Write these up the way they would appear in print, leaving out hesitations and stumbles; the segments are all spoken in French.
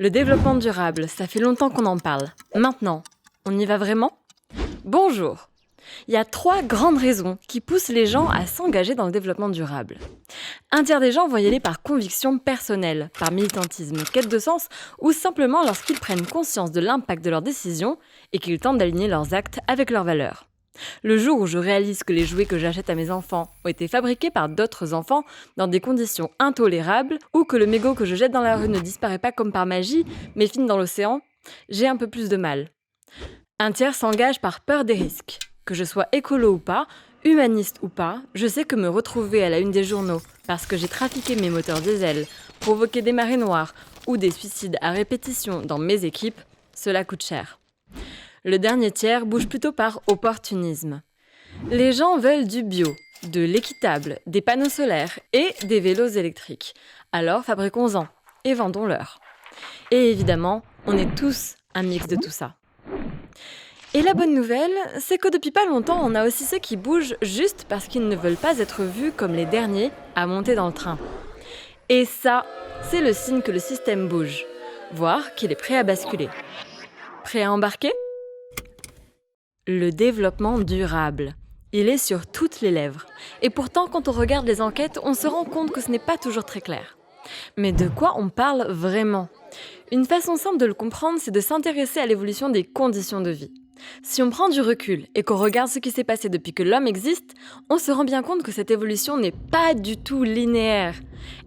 Le développement durable, ça fait longtemps qu'on en parle. Maintenant, on y va vraiment ? Bonjour. Il y a 3 grandes raisons qui poussent les gens à s'engager dans le développement durable. Un tiers des gens vont y aller par conviction personnelle, par militantisme, quête de sens, ou simplement lorsqu'ils prennent conscience de l'impact de leurs décisions et qu'ils tentent d'aligner leurs actes avec leurs valeurs. Le jour où je réalise que les jouets que j'achète à mes enfants ont été fabriqués par d'autres enfants dans des conditions intolérables, ou que le mégot que je jette dans la rue ne disparaît pas comme par magie, mais finit dans l'océan, j'ai un peu plus de mal. Un tiers s'engage par peur des risques. Que je sois écolo ou pas, humaniste ou pas, je sais que me retrouver à la une des journaux parce que j'ai trafiqué mes moteurs diesel, provoqué des marées noires ou des suicides à répétition dans mes équipes, cela coûte cher. Le dernier tiers bouge plutôt par opportunisme. Les gens veulent du bio, de l'équitable, des panneaux solaires et des vélos électriques. Alors fabriquons-en et vendons-leur. Et évidemment, on est tous un mix de tout ça. Et la bonne nouvelle, c'est que depuis pas longtemps, on a aussi ceux qui bougent juste parce qu'ils ne veulent pas être vus comme les derniers à monter dans le train. Et ça, c'est le signe que le système bouge, voire qu'il est prêt à basculer. Prêt à embarquer ? Le développement durable. Il est sur toutes les lèvres. Et pourtant, quand on regarde les enquêtes, on se rend compte que ce n'est pas toujours très clair. Mais de quoi on parle vraiment ? Une façon simple de le comprendre, c'est de s'intéresser à l'évolution des conditions de vie. Si on prend du recul et qu'on regarde ce qui s'est passé depuis que l'homme existe, on se rend bien compte que cette évolution n'est pas du tout linéaire.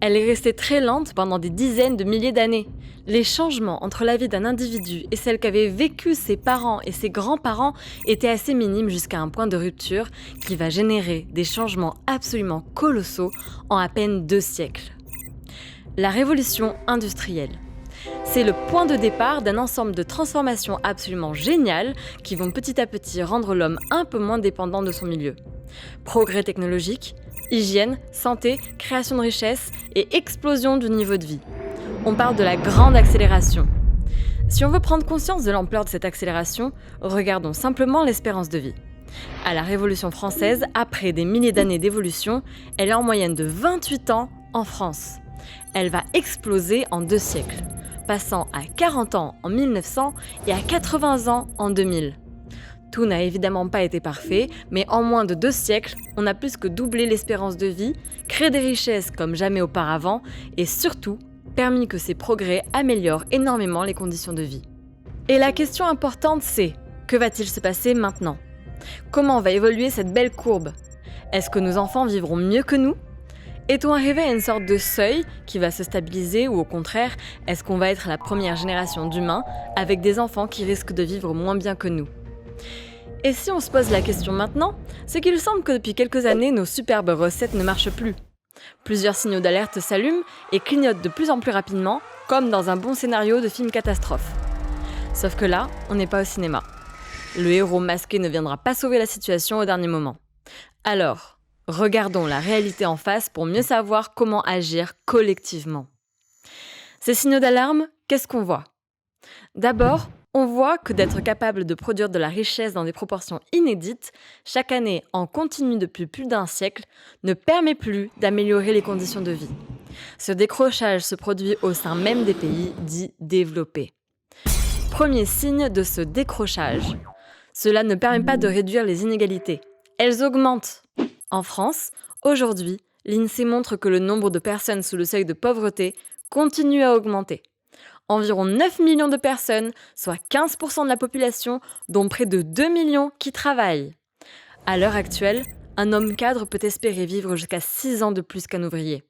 Elle est restée très lente pendant des dizaines de milliers d'années. Les changements entre la vie d'un individu et celle qu'avaient vécu ses parents et ses grands-parents étaient assez minimes jusqu'à un point de rupture qui va générer des changements absolument colossaux en à peine 2 siècles. La révolution industrielle. C'est le point de départ d'un ensemble de transformations absolument géniales qui vont petit à petit rendre l'homme un peu moins dépendant de son milieu. Progrès technologique, hygiène, santé, création de richesses et explosion du niveau de vie. On parle de la grande accélération. Si on veut prendre conscience de l'ampleur de cette accélération, regardons simplement l'espérance de vie. À la Révolution française, après des milliers d'années d'évolution, elle est en moyenne de 28 ans en France. Elle va exploser en 2 siècles, passant à 40 ans en 1900 et à 80 ans en 2000. Tout n'a évidemment pas été parfait, mais en moins de 2 siècles, on a plus que doublé l'espérance de vie, créé des richesses comme jamais auparavant et surtout permis que ces progrès améliorent énormément les conditions de vie. Et la question importante c'est, que va-t-il se passer maintenant ? Comment va évoluer cette belle courbe ? Est-ce que nos enfants vivront mieux que nous ? Est-on arrivé à une sorte de seuil qui va se stabiliser ou au contraire, est-ce qu'on va être la première génération d'humains avec des enfants qui risquent de vivre moins bien que nous ? Et si on se pose la question maintenant, c'est qu'il semble que depuis quelques années, nos superbes recettes ne marchent plus. Plusieurs signaux d'alerte s'allument et clignotent de plus en plus rapidement, comme dans un bon scénario de film catastrophe. Sauf que là, on n'est pas au cinéma. Le héros masqué ne viendra pas sauver la situation au dernier moment. Alors, regardons la réalité en face pour mieux savoir comment agir collectivement. Ces signaux d'alarme, qu'est-ce qu'on voit ? D'abord, on voit que d'être capable de produire de la richesse dans des proportions inédites, chaque année en continu depuis plus d'1 siècle, ne permet plus d'améliorer les conditions de vie. Ce décrochage se produit au sein même des pays dits développés. Premier signe de ce décrochage. Cela ne permet pas de réduire les inégalités. Elles augmentent. En France, aujourd'hui, l'INSEE montre que le nombre de personnes sous le seuil de pauvreté continue à augmenter. Environ 9 millions de personnes, soit 15% de la population, dont près de 2 millions qui travaillent. À l'heure actuelle, un homme cadre peut espérer vivre jusqu'à 6 ans de plus qu'un ouvrier.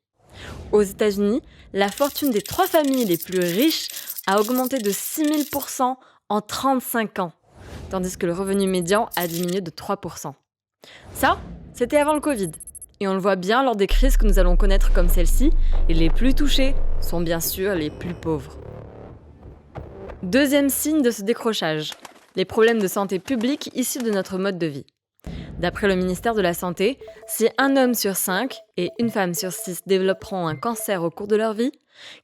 Aux États-Unis, la fortune des 3 familles les plus riches a augmenté de 6000% en 35 ans, tandis que le revenu médian a diminué de 3%. Ça, c'était avant le Covid. Et on le voit bien lors des crises que nous allons connaître comme celle-ci, et les plus touchés sont bien sûr les plus pauvres. Deuxième signe de ce décrochage, les problèmes de santé publique issus de notre mode de vie. D'après le ministère de la Santé, si un homme sur 5 et une femme sur 6 développeront un cancer au cours de leur vie,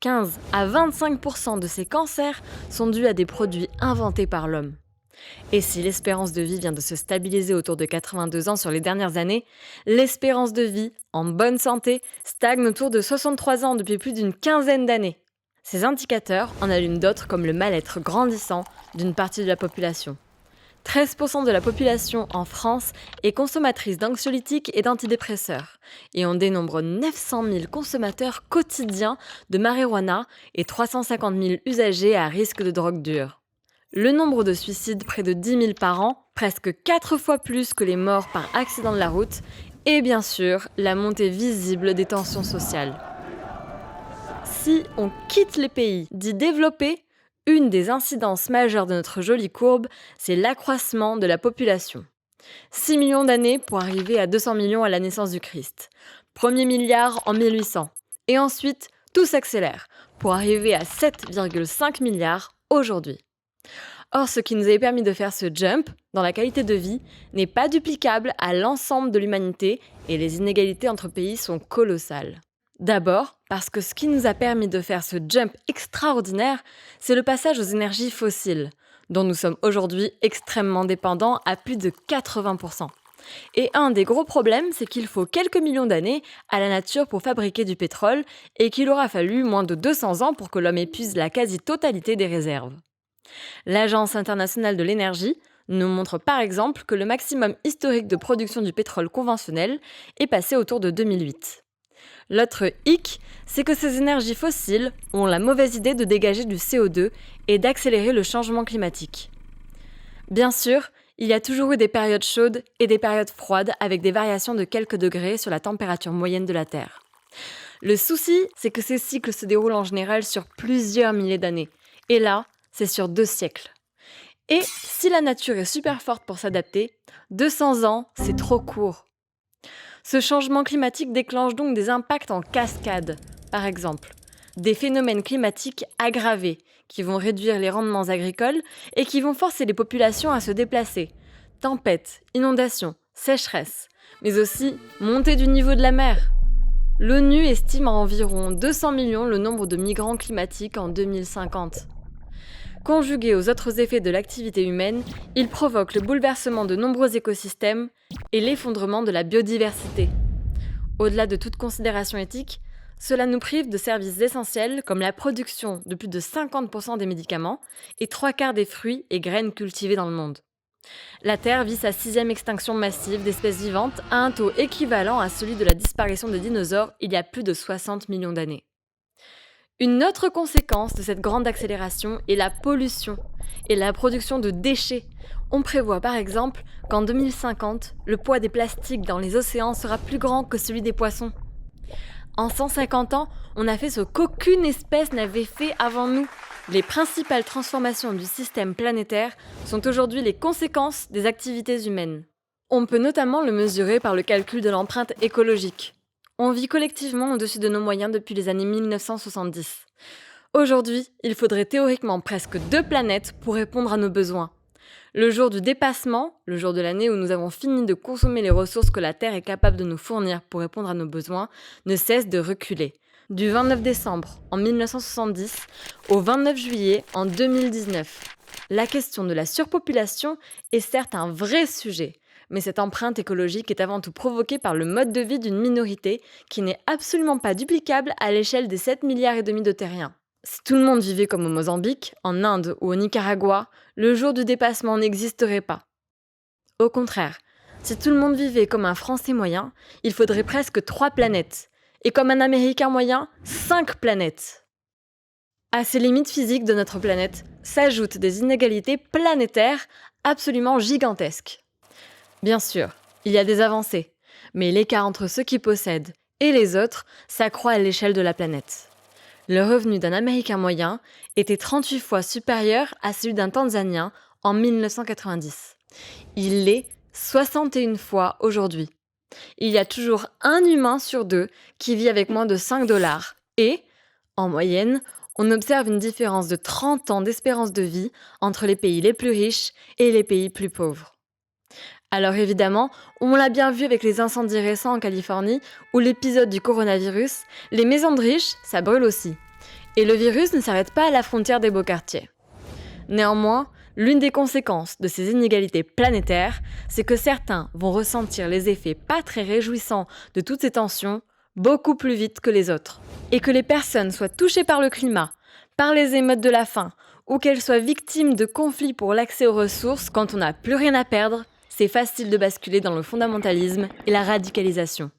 15 à 25% de ces cancers sont dus à des produits inventés par l'homme. Et si l'espérance de vie vient de se stabiliser autour de 82 ans sur les dernières années, l'espérance de vie, en bonne santé, stagne autour de 63 ans depuis plus d'une quinzaine d'années. Ces indicateurs en allument d'autres comme le mal-être grandissant d'une partie de la population. 13% de la population en France est consommatrice d'anxiolytiques et d'antidépresseurs, et on dénombre 900 000 consommateurs quotidiens de marijuana et 350 000 usagers à risque de drogue dure. Le nombre de suicides, près de 10 000 par an, presque 4 fois plus que les morts par accident de la route, et bien sûr, la montée visible des tensions sociales. Si on quitte les pays dits développés, une des incidences majeures de notre jolie courbe, c'est l'accroissement de la population. 6 millions d'années pour arriver à 200 millions à la naissance du Christ. Premier milliard en 1800. Et ensuite, tout s'accélère pour arriver à 7,5 milliards aujourd'hui. Or, ce qui nous avait permis de faire ce jump dans la qualité de vie n'est pas duplicable à l'ensemble de l'humanité et les inégalités entre pays sont colossales. D'abord, parce que ce qui nous a permis de faire ce jump extraordinaire, c'est le passage aux énergies fossiles, dont nous sommes aujourd'hui extrêmement dépendants à plus de 80%. Et un des gros problèmes, c'est qu'il faut quelques millions d'années à la nature pour fabriquer du pétrole et qu'il aura fallu moins de 200 ans pour que l'homme épuise la quasi-totalité des réserves. L'Agence internationale de l'énergie nous montre par exemple que le maximum historique de production du pétrole conventionnel est passé autour de 2008. L'autre hic, c'est que ces énergies fossiles ont la mauvaise idée de dégager du CO2 et d'accélérer le changement climatique. Bien sûr, il y a toujours eu des périodes chaudes et des périodes froides avec des variations de quelques degrés sur la température moyenne de la Terre. Le souci, c'est que ces cycles se déroulent en général sur plusieurs milliers d'années. Et là, c'est sur 2 siècles. Et si la nature est super forte pour s'adapter, 200 ans, c'est trop court. Ce changement climatique déclenche donc des impacts en cascade. Par exemple, des phénomènes climatiques aggravés qui vont réduire les rendements agricoles et qui vont forcer les populations à se déplacer. Tempêtes, inondations, sécheresses, mais aussi montée du niveau de la mer. L'ONU estime à environ 200 millions le nombre de migrants climatiques en 2050. Conjugué aux autres effets de l'activité humaine, il provoque le bouleversement de nombreux écosystèmes et l'effondrement de la biodiversité. Au-delà de toute considération éthique, cela nous prive de services essentiels comme la production de plus de 50% des médicaments et 3/4 des fruits et graines cultivés dans le monde. La Terre vit sa 6e extinction massive d'espèces vivantes à un taux équivalent à celui de la disparition des dinosaures il y a plus de 60 millions d'années. Une autre conséquence de cette grande accélération est la pollution et la production de déchets. On prévoit par exemple qu'en 2050, le poids des plastiques dans les océans sera plus grand que celui des poissons. En 150 ans, on a fait ce qu'aucune espèce n'avait fait avant nous. Les principales transformations du système planétaire sont aujourd'hui les conséquences des activités humaines. On peut notamment le mesurer par le calcul de l'empreinte écologique. On vit collectivement au-dessus de nos moyens depuis les années 1970. Aujourd'hui, il faudrait théoriquement presque 2 planètes pour répondre à nos besoins. Le jour du dépassement, le jour de l'année où nous avons fini de consommer les ressources que la Terre est capable de nous fournir pour répondre à nos besoins, ne cesse de reculer. Du 29 décembre en 1970 au 29 juillet en 2019. La question de la surpopulation est certes un vrai sujet, mais cette empreinte écologique est avant tout provoquée par le mode de vie d'une minorité qui n'est absolument pas duplicable à l'échelle des 7,5 milliards de terriens. Si tout le monde vivait comme au Mozambique, en Inde ou au Nicaragua, le jour du dépassement n'existerait pas. Au contraire, si tout le monde vivait comme un Français moyen, il faudrait presque 3 planètes, et comme un Américain moyen, 5 planètes. À ces limites physiques de notre planète s'ajoutent des inégalités planétaires absolument gigantesques. Bien sûr, il y a des avancées, mais l'écart entre ceux qui possèdent et les autres s'accroît à l'échelle de la planète. Le revenu d'un Américain moyen était 38 fois supérieur à celui d'un Tanzanien en 1990. Il l'est 61 fois aujourd'hui. Il y a toujours un humain sur 2 qui vit avec moins de 5 $ et, en moyenne, on observe une différence de 30 ans d'espérance de vie entre les pays les plus riches et les pays plus pauvres. Alors évidemment, on l'a bien vu avec les incendies récents en Californie ou l'épisode du coronavirus, les maisons de riches, ça brûle aussi. Et le virus ne s'arrête pas à la frontière des beaux quartiers. Néanmoins, l'une des conséquences de ces inégalités planétaires, c'est que certains vont ressentir les effets pas très réjouissants de toutes ces tensions beaucoup plus vite que les autres. Et que les personnes soient touchées par le climat, par les émeutes de la faim, ou qu'elles soient victimes de conflits pour l'accès aux ressources, quand on n'a plus rien à perdre, c'est facile de basculer dans le fondamentalisme et la radicalisation.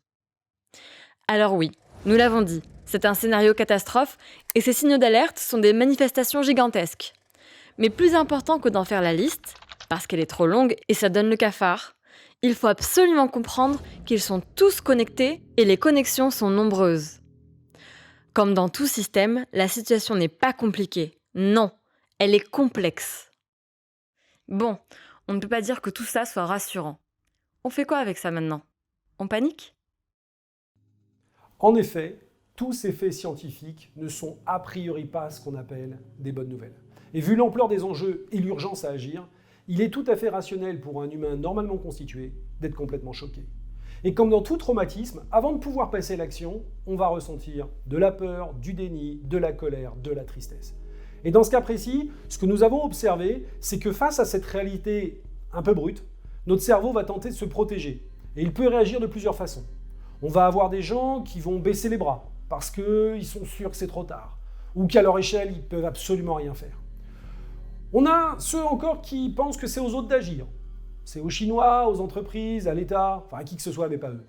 Alors oui, nous l'avons dit, c'est un scénario catastrophe et ces signaux d'alerte sont des manifestations gigantesques. Mais plus important que d'en faire la liste, parce qu'elle est trop longue et ça donne le cafard, il faut absolument comprendre qu'ils sont tous connectés et les connexions sont nombreuses. Comme dans tout système, la situation n'est pas compliquée. Non, elle est complexe. Bon, on ne peut pas dire que tout ça soit rassurant. On fait quoi avec ça maintenant? On panique? En effet, tous ces faits scientifiques ne sont a priori pas ce qu'on appelle des bonnes nouvelles. Et vu l'ampleur des enjeux et l'urgence à agir, il est tout à fait rationnel pour un humain normalement constitué d'être complètement choqué. Et comme dans tout traumatisme, avant de pouvoir passer à l'action, on va ressentir de la peur, du déni, de la colère, de la tristesse. Et dans ce cas précis, ce que nous avons observé, c'est que face à cette réalité un peu brute, notre cerveau va tenter de se protéger. Et il peut réagir de plusieurs façons. On va avoir des gens qui vont baisser les bras parce qu'ils sont sûrs que c'est trop tard, ou qu'à leur échelle, ils ne peuvent absolument rien faire. On a ceux encore qui pensent que c'est aux autres d'agir. C'est aux Chinois, aux entreprises, à l'État, enfin à qui que ce soit, mais pas eux.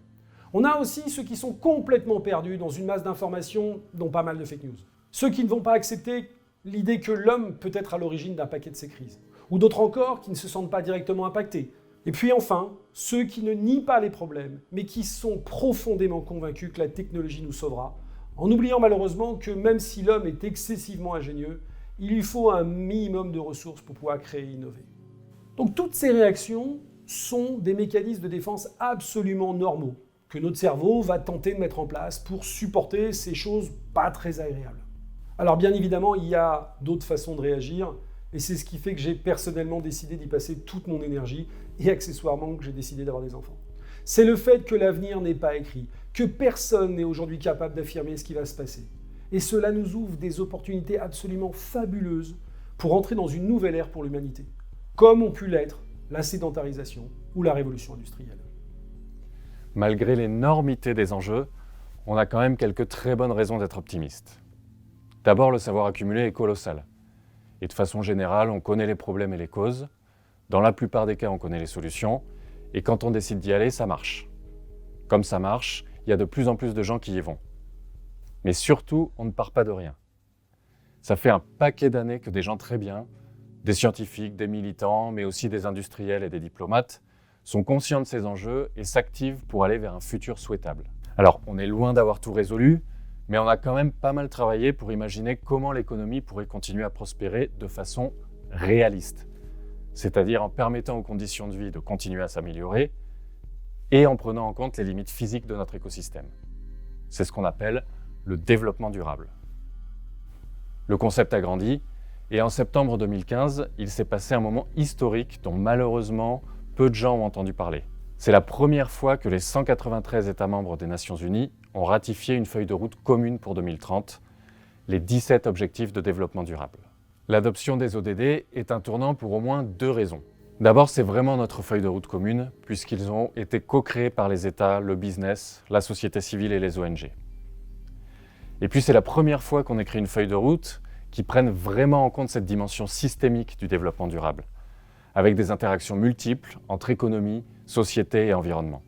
On a aussi ceux qui sont complètement perdus dans une masse d'informations, dont pas mal de fake news. Ceux qui ne vont pas accepter l'idée que l'homme peut être à l'origine d'un paquet de ces crises. Ou d'autres encore qui ne se sentent pas directement impactés. Et puis enfin, ceux qui ne nient pas les problèmes, mais qui sont profondément convaincus que la technologie nous sauvera, en oubliant malheureusement que même si l'homme est excessivement ingénieux, il lui faut un minimum de ressources pour pouvoir créer et innover. Donc toutes ces réactions sont des mécanismes de défense absolument normaux, que notre cerveau va tenter de mettre en place pour supporter ces choses pas très agréables. Alors bien évidemment, il y a d'autres façons de réagir, et c'est ce qui fait que j'ai personnellement décidé d'y passer toute mon énergie, et accessoirement que j'ai décidé d'avoir des enfants. C'est le fait que l'avenir n'est pas écrit, que personne n'est aujourd'hui capable d'affirmer ce qui va se passer. Et cela nous ouvre des opportunités absolument fabuleuses pour entrer dans une nouvelle ère pour l'humanité, comme ont pu l'être la sédentarisation ou la révolution industrielle. Malgré l'énormité des enjeux, on a quand même quelques très bonnes raisons d'être optimiste. D'abord, le savoir accumulé est colossal. Et de façon générale, on connaît les problèmes et les causes. Dans la plupart des cas, on connaît les solutions. Et quand on décide d'y aller, ça marche. Comme ça marche, il y a de plus en plus de gens qui y vont. Mais surtout, on ne part pas de rien. Ça fait un paquet d'années que des gens très bien, des scientifiques, des militants, mais aussi des industriels et des diplomates, sont conscients de ces enjeux et s'activent pour aller vers un futur souhaitable. Alors, on est loin d'avoir tout résolu, mais on a quand même pas mal travaillé pour imaginer comment l'économie pourrait continuer à prospérer de façon réaliste. C'est-à-dire en permettant aux conditions de vie de continuer à s'améliorer et en prenant en compte les limites physiques de notre écosystème. C'est ce qu'on appelle le développement durable. Le concept a grandi et en septembre 2015, il s'est passé un moment historique dont malheureusement peu de gens ont entendu parler. C'est la première fois que les 193 États membres des Nations Unies ont ratifié une feuille de route commune pour 2030, les 17 objectifs de développement durable. L'adoption des ODD est un tournant pour au moins deux raisons. D'abord, c'est vraiment notre feuille de route commune, puisqu'ils ont été co-créés par les États, le business, la société civile et les ONG. Et puis c'est la première fois qu'on écrit une feuille de route qui prenne vraiment en compte cette dimension systémique du développement durable, avec des interactions multiples entre économie, société et environnement.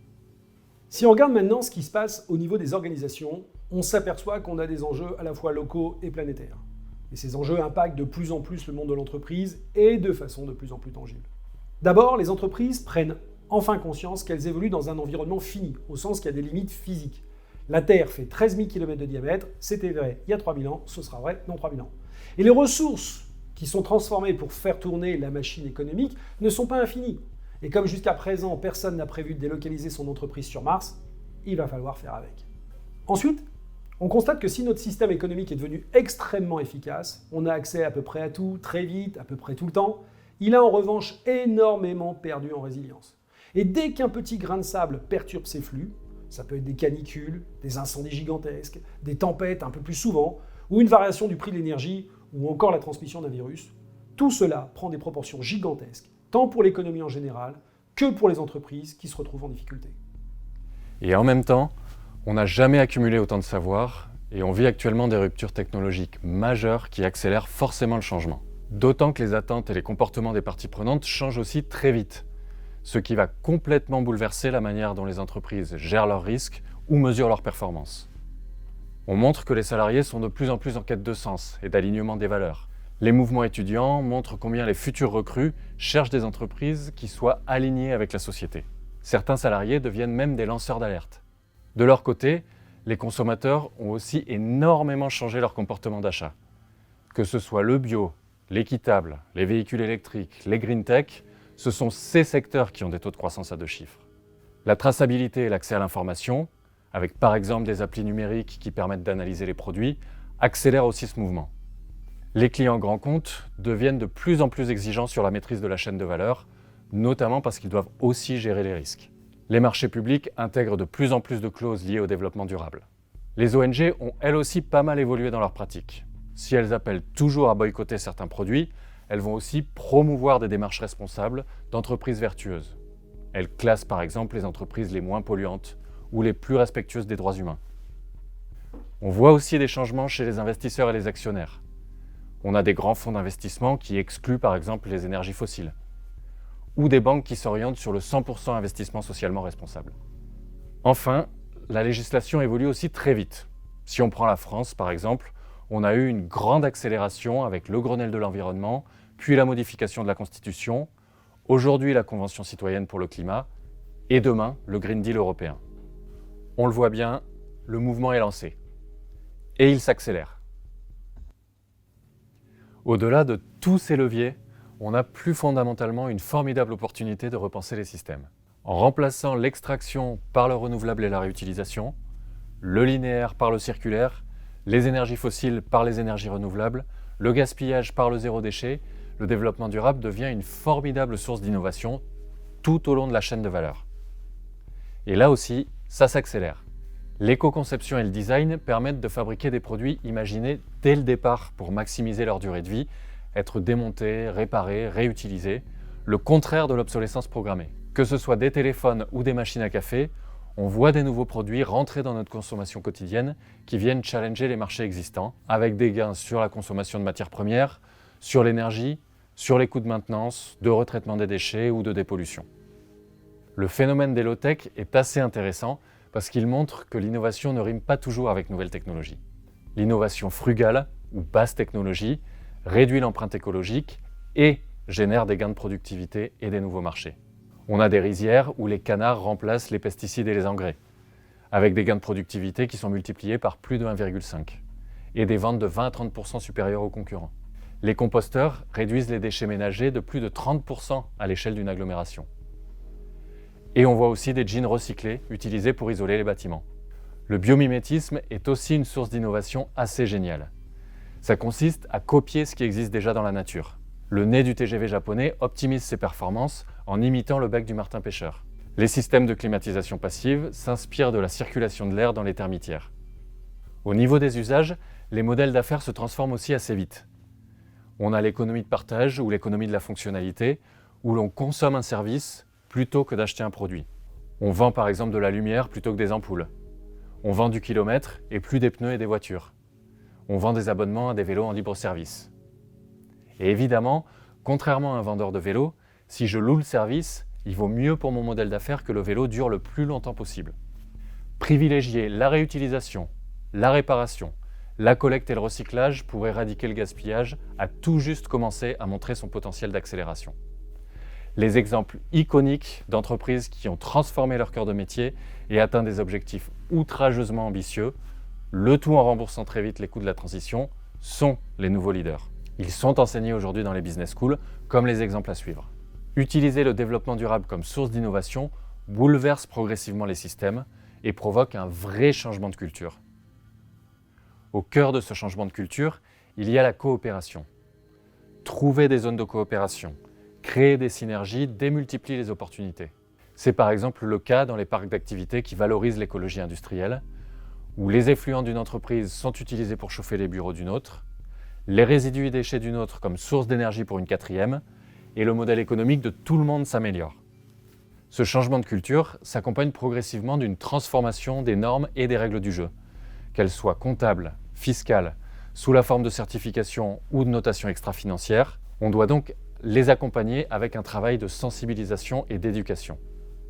Si on regarde maintenant ce qui se passe au niveau des organisations, on s'aperçoit qu'on a des enjeux à la fois locaux et planétaires. Et ces enjeux impactent de plus en plus le monde de l'entreprise et de façon de plus en plus tangible. D'abord, les entreprises prennent enfin conscience qu'elles évoluent dans un environnement fini, au sens qu'il y a des limites physiques. La Terre fait 13 000 km de diamètre, c'était vrai il y a 3000 ans, ce sera vrai dans 3000 ans. Et les ressources qui sont transformées pour faire tourner la machine économique ne sont pas infinies. Et comme jusqu'à présent, personne n'a prévu de délocaliser son entreprise sur Mars, il va falloir faire avec. Ensuite, on constate que si notre système économique est devenu extrêmement efficace, on a accès à peu près à tout, très vite, à peu près tout le temps, il a en revanche énormément perdu en résilience. Et dès qu'un petit grain de sable perturbe ces flux, ça peut être des canicules, des incendies gigantesques, des tempêtes un peu plus souvent, ou une variation du prix de l'énergie, ou encore la transmission d'un virus, tout cela prend des proportions gigantesques, tant pour l'économie en général, que pour les entreprises qui se retrouvent en difficulté. Et en même temps, on n'a jamais accumulé autant de savoir Et on vit actuellement des ruptures technologiques majeures qui accélèrent forcément le changement. D'autant que les attentes et les comportements des parties prenantes changent aussi très vite, ce qui va complètement bouleverser la manière dont les entreprises gèrent leurs risques ou mesurent leurs performances. On montre que les salariés sont de plus en plus en quête de sens et d'alignement des valeurs. Les mouvements étudiants montrent combien les futurs recrues cherchent des entreprises qui soient alignées avec la société. Certains salariés deviennent même des lanceurs d'alerte. De leur côté, les consommateurs ont aussi énormément changé leur comportement d'achat. Que ce soit le bio, l'équitable, les véhicules électriques, les green tech, ce sont ces secteurs qui ont des taux de croissance à 2 chiffres. La traçabilité et l'accès à l'information, avec par exemple des applis numériques qui permettent d'analyser les produits, accélèrent aussi ce mouvement. Les clients grands comptes deviennent de plus en plus exigeants sur la maîtrise de la chaîne de valeur, notamment parce qu'ils doivent aussi gérer les risques. Les marchés publics intègrent de plus en plus de clauses liées au développement durable. Les ONG ont elles aussi pas mal évolué dans leurs pratiques. Si elles appellent toujours à boycotter certains produits, elles vont aussi promouvoir des démarches responsables d'entreprises vertueuses. Elles classent par exemple les entreprises les moins polluantes ou les plus respectueuses des droits humains. On voit aussi des changements chez les investisseurs et les actionnaires. On a des grands fonds d'investissement qui excluent par exemple les énergies fossiles, ou des banques qui s'orientent sur le 100% investissement socialement responsable. Enfin, la législation évolue aussi très vite. Si on prend la France par exemple, on a eu une grande accélération avec le Grenelle de l'environnement, puis la modification de la Constitution, aujourd'hui la Convention citoyenne pour le climat, et demain le Green Deal européen. On le voit bien, le mouvement est lancé. Et il s'accélère. Au-delà de tous ces leviers, on a plus fondamentalement une formidable opportunité de repenser les systèmes. En remplaçant l'extraction par le renouvelable et la réutilisation, le linéaire par le circulaire, les énergies fossiles par les énergies renouvelables, le gaspillage par le zéro déchet, le développement durable devient une formidable source d'innovation tout au long de la chaîne de valeur. Et là aussi, ça s'accélère. L'éco-conception et le design permettent de fabriquer des produits imaginés dès le départ pour maximiser leur durée de vie, être démontés, réparés, réutilisés, le contraire de l'obsolescence programmée. Que ce soit des téléphones ou des machines à café, on voit des nouveaux produits rentrer dans notre consommation quotidienne qui viennent challenger les marchés existants, avec des gains sur la consommation de matières premières, sur l'énergie, sur les coûts de maintenance, de retraitement des déchets ou de dépollution. Le phénomène des low-tech est assez intéressant parce qu'il montre que l'innovation ne rime pas toujours avec nouvelles technologies. L'innovation frugale ou basse technologie réduit l'empreinte écologique et génère des gains de productivité et des nouveaux marchés. On a des rizières où les canards remplacent les pesticides et les engrais, avec des gains de productivité qui sont multipliés par plus de 1,5 et des ventes de 20 à 30% supérieures aux concurrents. Les composteurs réduisent les déchets ménagers de plus de 30% à l'échelle d'une agglomération. Et on voit aussi des jeans recyclés utilisés pour isoler les bâtiments. Le biomimétisme est aussi une source d'innovation assez géniale. Ça consiste à copier ce qui existe déjà dans la nature. Le nez du TGV japonais optimise ses performances en imitant le bec du martin pêcheur. Les systèmes de climatisation passive s'inspirent de la circulation de l'air dans les termitières. Au niveau des usages, les modèles d'affaires se transforment aussi assez vite. On a l'économie de partage ou l'économie de la fonctionnalité, où l'on consomme un service plutôt que d'acheter un produit. On vend par exemple de la lumière plutôt que des ampoules. On vend du kilomètre et plus des pneus et des voitures. On vend des abonnements à des vélos en libre-service. Et évidemment, contrairement à un vendeur de vélo, si je loue le service, il vaut mieux pour mon modèle d'affaires que le vélo dure le plus longtemps possible. Privilégier la réutilisation, la réparation, la collecte et le recyclage pour éradiquer le gaspillage a tout juste commencé à montrer son potentiel d'accélération. Les exemples iconiques d'entreprises qui ont transformé leur cœur de métier et atteint des objectifs outrageusement ambitieux, le tout en remboursant très vite les coûts de la transition, sont les nouveaux leaders. Ils sont enseignés aujourd'hui dans les business schools comme les exemples à suivre. Utiliser le développement durable comme source d'innovation bouleverse progressivement les systèmes et provoque un vrai changement de culture. Au cœur de ce changement de culture, il y a la coopération. Trouver des zones de coopération, créer des synergies démultiplie les opportunités. C'est par exemple le cas dans les parcs d'activités qui valorisent l'écologie industrielle, où les effluents d'une entreprise sont utilisés pour chauffer les bureaux d'une autre, les résidus et déchets d'une autre comme source d'énergie pour une quatrième, et le modèle économique de tout le monde s'améliore. Ce changement de culture s'accompagne progressivement d'une transformation des normes et des règles du jeu, qu'elles soient comptables, fiscales, sous la forme de certification ou de notation extra-financière. On doit donc les accompagner avec un travail de sensibilisation et d'éducation.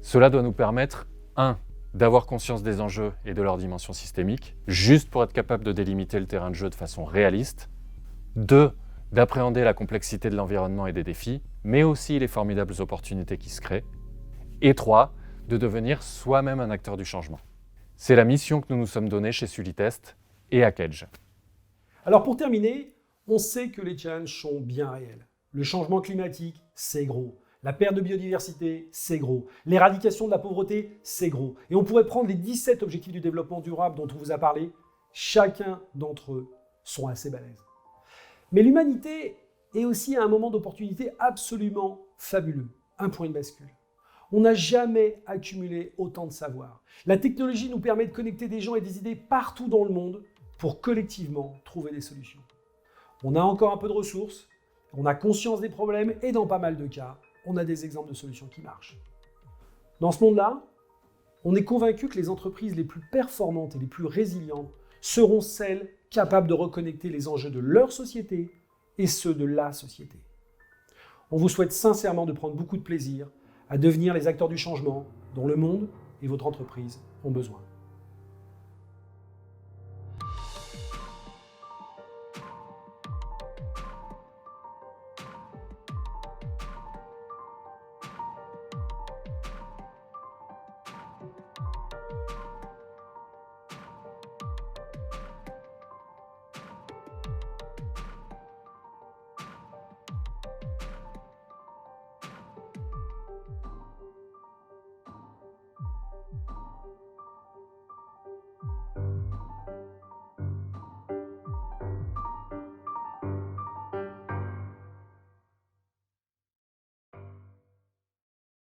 Cela doit nous permettre, 1. D'avoir conscience des enjeux et de leur dimension systémique, juste pour être capable de délimiter le terrain de jeu de façon réaliste. 2. D'appréhender la complexité de l'environnement et des défis, mais aussi les formidables opportunités qui se créent. Et 3. De devenir soi-même un acteur du changement. C'est la mission que nous nous sommes donnée chez Sulitest et à Kedge. Alors pour terminer, on sait que les challenges sont bien réels. Le changement climatique, c'est gros. La perte de biodiversité, c'est gros. L'éradication de la pauvreté, c'est gros. Et on pourrait prendre les 17 objectifs du développement durable dont on vous a parlé. Chacun d'entre eux sont assez balèzes. Mais l'humanité est aussi à un moment d'opportunité absolument fabuleux. Un point de bascule. On n'a jamais accumulé autant de savoir. La technologie nous permet de connecter des gens et des idées partout dans le monde pour collectivement trouver des solutions. On a encore un peu de ressources, on a conscience des problèmes et dans pas mal de cas, on a des exemples de solutions qui marchent. Dans ce monde-là, on est convaincu que les entreprises les plus performantes et les plus résilientes seront celles capables de reconnecter les enjeux de leur société et ceux de la société. On vous souhaite sincèrement de prendre beaucoup de plaisir à devenir les acteurs du changement dont le monde et votre entreprise ont besoin.